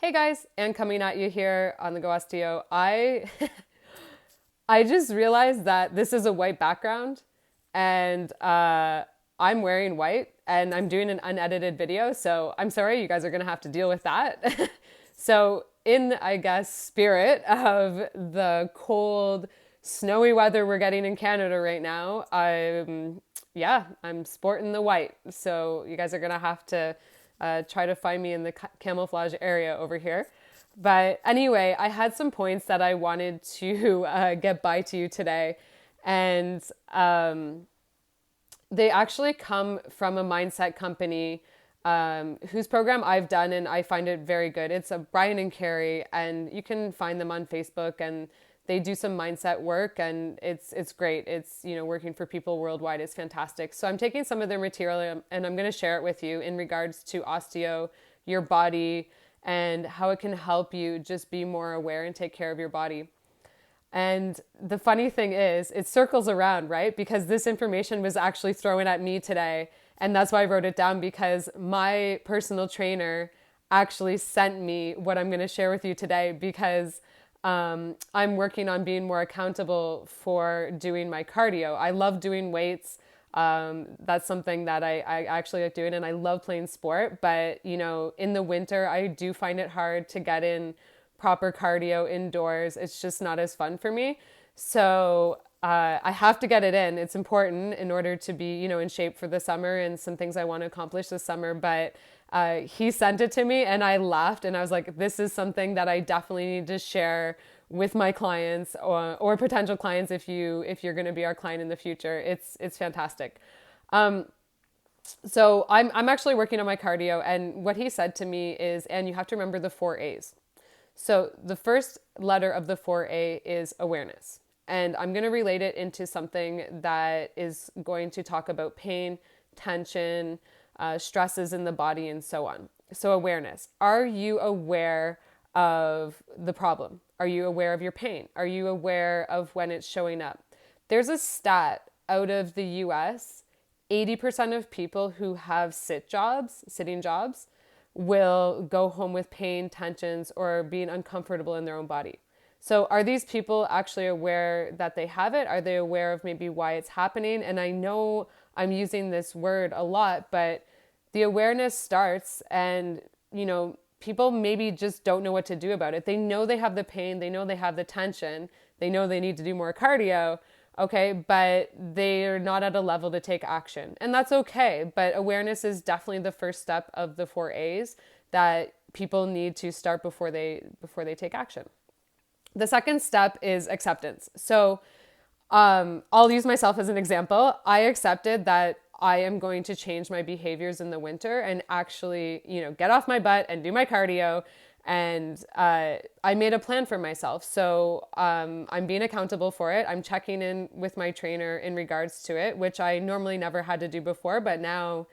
Hey guys, and coming at you here on the Go Osteo. I just realized that this is a white background, and I'm wearing white, and I'm doing an unedited video. So I'm sorry, you guys are gonna have to deal with that. So in, I guess, spirit of the cold, snowy weather we're getting in Canada right now, I'm sporting the white. So you guys are gonna have to try to find me in the camouflage area over here. But anyway, I had some points that I wanted to get by to you today. And they actually come from a mindset company whose program I've done, and I find it very good. It's a Brian and Carrie, and you can find them on Facebook, and they do some mindset work, and it's great. It's, working for people worldwide is fantastic. So I'm taking some of their material and I'm going to share it with you in regards to osteo, your body, and how it can help you just be more aware and take care of your body. And the funny thing is, it circles around, right? Because this information was actually thrown at me today. And that's why I wrote it down, because my personal trainer actually sent me what I'm going to share with you today, because I'm working on being more accountable for doing my cardio. I love doing weights. That's something that I actually like doing, and I love playing sport. But, in the winter, I do find it hard to get in proper cardio indoors. It's just not as fun for me. So I have to get it in. It's important in order to be, in shape for the summer and some things I want to accomplish this summer. But he sent it to me and I laughed and I was like, this is something that I definitely need to share with my clients or potential clients if you're going to be our client in the future. It's fantastic. So I'm actually working on my cardio, and what he said to me is, and you have to remember the 4 A's. So the first letter of the 4A is awareness. And I'm going to relate it into something that is going to talk about pain, tension, stresses in the body, and so on. So awareness. Are you aware of the problem? Are you aware of your pain? Are you aware of when it's showing up? There's a stat out of the US, 80% of people who have sitting jobs, will go home with pain, tensions, or being uncomfortable in their own body. So are these people actually aware that they have it? Are they aware of maybe why it's happening? And I know I'm using this word a lot, but the awareness starts, and, people maybe just don't know what to do about it. They know they have the pain, they know they have the tension, they know they need to do more cardio, okay, but they're not at a level to take action. And that's okay, but awareness is definitely the first step of the 4 A's that people need to start before they take action. The second step is acceptance. So I'll use myself as an example. I accepted that I am going to change my behaviors in the winter and actually, get off my butt and do my cardio. And I made a plan for myself. So I'm being accountable for it. I'm checking in with my trainer in regards to it, which I normally never had to do before, but now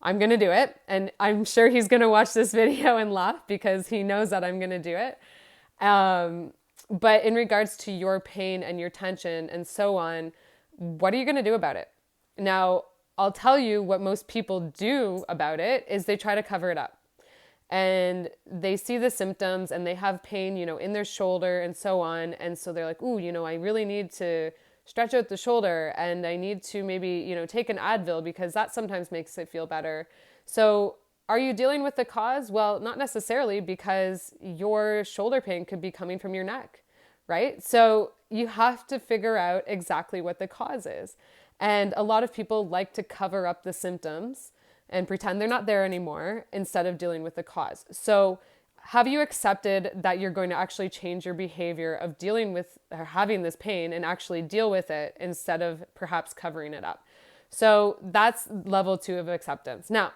I'm going to do it. And I'm sure he's going to watch this video and laugh because he knows that I'm going to do it. But in regards to your pain and your tension and so on, what are you going to do about it? Now, I'll tell you what most people do about it is they try to cover it up. And they see the symptoms and they have pain, in their shoulder and so on. And so they're like, ooh, I really need to stretch out the shoulder and I need to maybe, take an Advil because that sometimes makes it feel better. So are you dealing with the cause? Well, not necessarily, because your shoulder pain could be coming from your neck, right? So you have to figure out exactly what the cause is. And a lot of people like to cover up the symptoms and pretend they're not there anymore instead of dealing with the cause. So have you accepted that you're going to actually change your behavior of dealing with or having this pain and actually deal with it instead of perhaps covering it up? So that's level 2 of acceptance. Now,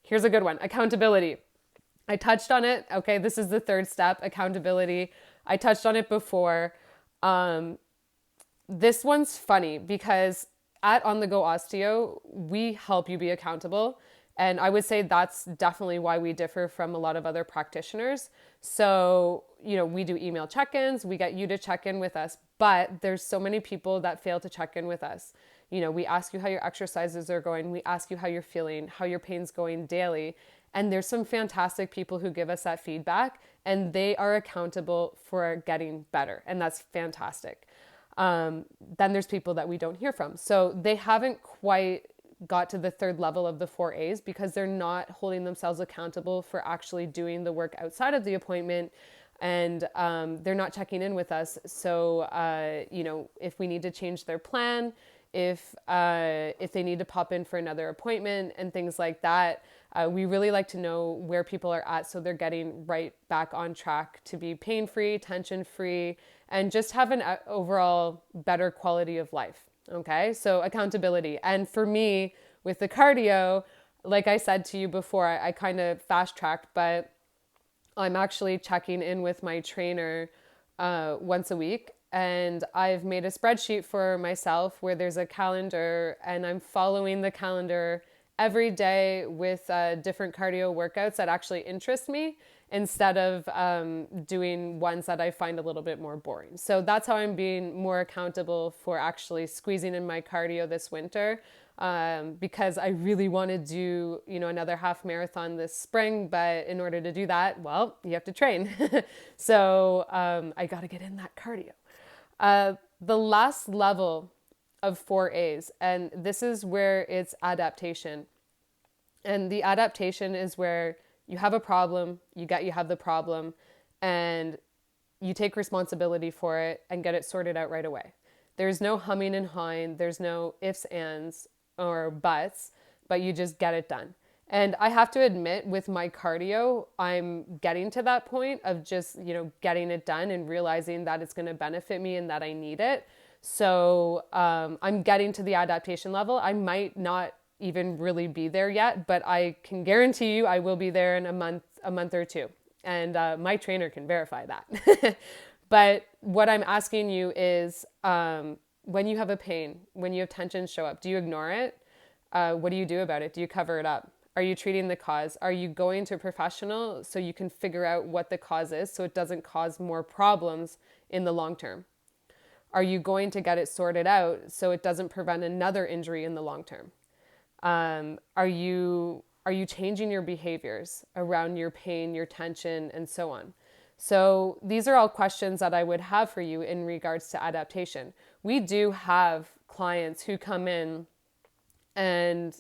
here's a good one. Accountability. I touched on it. Okay, this is the third step, accountability. I touched on it before. This one's funny because at On The Go Osteo, we help you be accountable. And I would say that's definitely why we differ from a lot of other practitioners. So, we do email check-ins, we get you to check in with us, but there's so many people that fail to check in with us. We ask you how your exercises are going, we ask you how you're feeling, how your pain's going daily, And there's some fantastic people who give us that feedback, and they are accountable for getting better. And that's fantastic. Then there's people that we don't hear from. So they haven't quite got to the third level of the 4As because they're not holding themselves accountable for actually doing the work outside of the appointment. And they're not checking in with us. So, if we need to change their plan, if they need to pop in for another appointment and things like that, we really like to know where people are at so they're getting right back on track to be pain-free, tension-free, and just have an overall better quality of life. Okay, so accountability. And for me, with the cardio, like I said to you before, I kind of fast-tracked, but I'm actually checking in with my trainer once a week. And I've made a spreadsheet for myself where there's a calendar, and I'm following the calendar every day with different cardio workouts that actually interest me instead of doing ones that I find a little bit more boring. So that's how I'm being more accountable for actually squeezing in my cardio this winter, because I really want to do, another half marathon this spring. But in order to do that, well, you have to train. So I got to get in that cardio. The last level of 4As, and this is where it's adaptation. And the adaptation is where you have a problem, you have the problem, and you take responsibility for it and get it sorted out right away. There's no humming and hawing, there's no ifs, ands, or buts, but you just get it done. And I have to admit, with my cardio, I'm getting to that point of just, getting it done and realizing that it's going to benefit me and that I need it. So I'm getting to the adaptation level. I might not even really be there yet, but I can guarantee you I will be there in a month or two. And my trainer can verify that. But what I'm asking you is, when you have a pain, when you have tension show up, do you ignore it? What do you do about it? Do you cover it up? Are you treating the cause? Are you going to a professional so you can figure out what the cause is so it doesn't cause more problems in the long term? Are you going to get it sorted out so it doesn't prevent another injury in the long term? Are you changing your behaviors around your pain, your tension, and so on? So these are all questions that I would have for you in regards to adaptation. We do have clients who come in and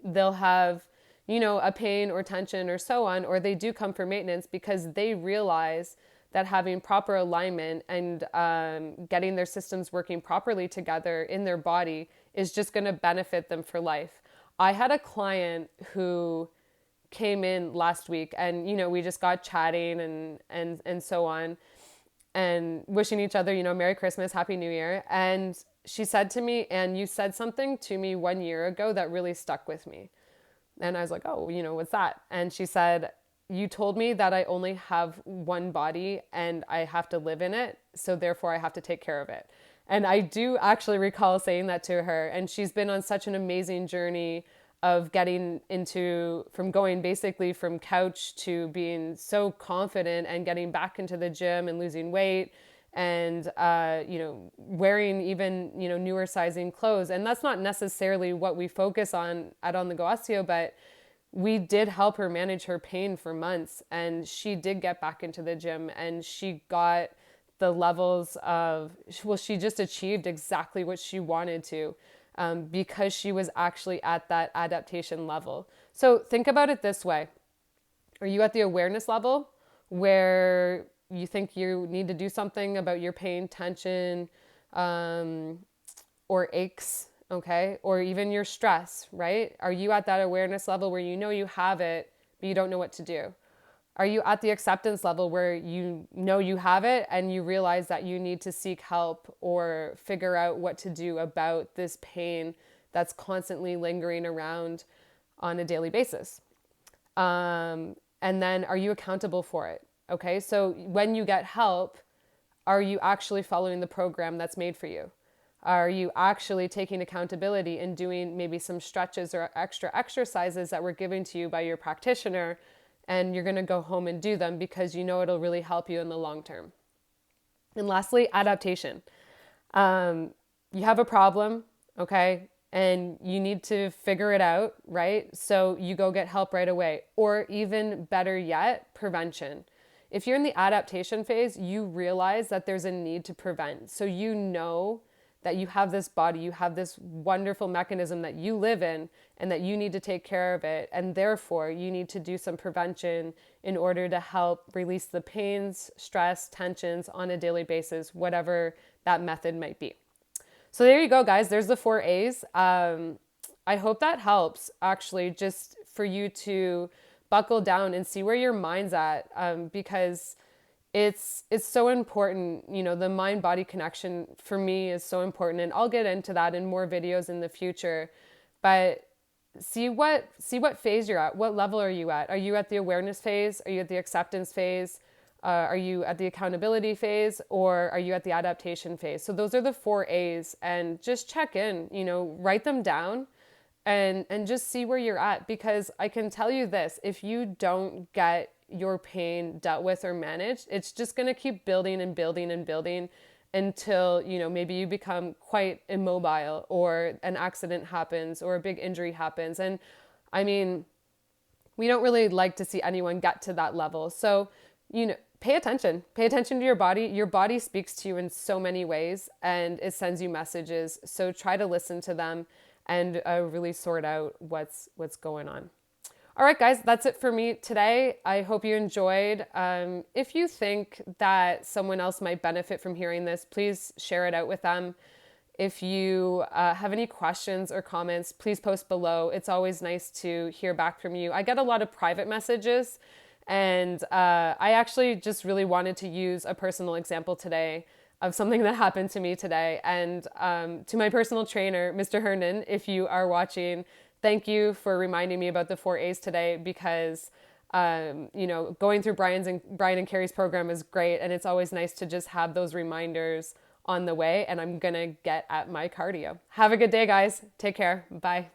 they'll have, a pain or tension or so on, or they do come for maintenance because they realize that having proper alignment and getting their systems working properly together in their body is just going to benefit them for life. I had a client who came in last week and, we just got chatting and so on and wishing each other, Merry Christmas, Happy New Year. And she said to me, and you said something to me 1 year ago that really stuck with me. And I was like, oh, what's that? And she said, you told me that I only have one body and I have to live in it. So therefore I have to take care of it. And I do actually recall saying that to her. And she's been on such an amazing journey of getting from going basically from couch to being so confident and getting back into the gym and losing weight and, wearing even, newer sizing clothes. And that's not necessarily what we focus on at On The Go Osteo, but we did help her manage her pain for months. And she did get back into the gym and she got the levels of, she just achieved exactly what she wanted to, because she was actually at that adaptation level. So think about it this way. Are you at the awareness level where you think you need to do something about your pain, tension, or aches, okay? Or even your stress, right? Are you at that awareness level where you have it, but you don't know what to do? Are you at the acceptance level where you have it and you realize that you need to seek help or figure out what to do about this pain that's constantly lingering around on a daily basis? And then are you accountable for it? Okay, so when you get help, are you actually following the program that's made for you? Are you actually taking accountability and doing maybe some stretches or extra exercises that were given to you by your practitioner, and you're going to go home and do them because it'll really help you in the long term? And lastly, adaptation. You have a problem, okay? and you need to figure it out, right? So you go get help right away. Or even better yet, prevention. If you're in the adaptation phase, you realize that there's a need to prevent. So you know that you have this body, you have this wonderful mechanism that you live in, and that you need to take care of it. And therefore, you need to do some prevention in order to help release the pains, stress, tensions on a daily basis, whatever that method might be. So there you go, guys. There's the 4 A's. I hope that helps, actually, just for you to buckle down and see where your mind's at, because it's so important. You know, the mind-body connection for me is so important, and I'll get into that in more videos in the future. But see what phase you're at. What level are you at? Are you at the awareness phase? Are you at the acceptance phase? Are you at the accountability phase, or are you at the adaptation phase? So those are the 4 A's, and just check in, you know, write them down and just see where you're at. Because I can tell you this, if you don't get your pain dealt with or managed, it's just going to keep building and building and building until, you know, maybe you become quite immobile, or an accident happens, or a big injury happens. And I mean, we don't really like to see anyone get to that level. So, you know, pay attention to your body. Your body speaks to you in so many ways, and it sends you messages. So try to listen to them and really sort out what's going on. All right, guys, that's it for me today. I hope you enjoyed. If you think that someone else might benefit from hearing this, please share it out with them. If you have any questions or comments, please post below. It's always nice to hear back from you. I get a lot of private messages, and I actually just really wanted to use a personal example today of something that happened to me today. And to my personal trainer, Mr. Hernan, if you are watching, thank you for reminding me about the 4 A's today, because you know, going through Brian and Carrie's program is great, and it's always nice to just have those reminders on the way. And I'm gonna get at my cardio. Have a good day, guys. Take care. Bye.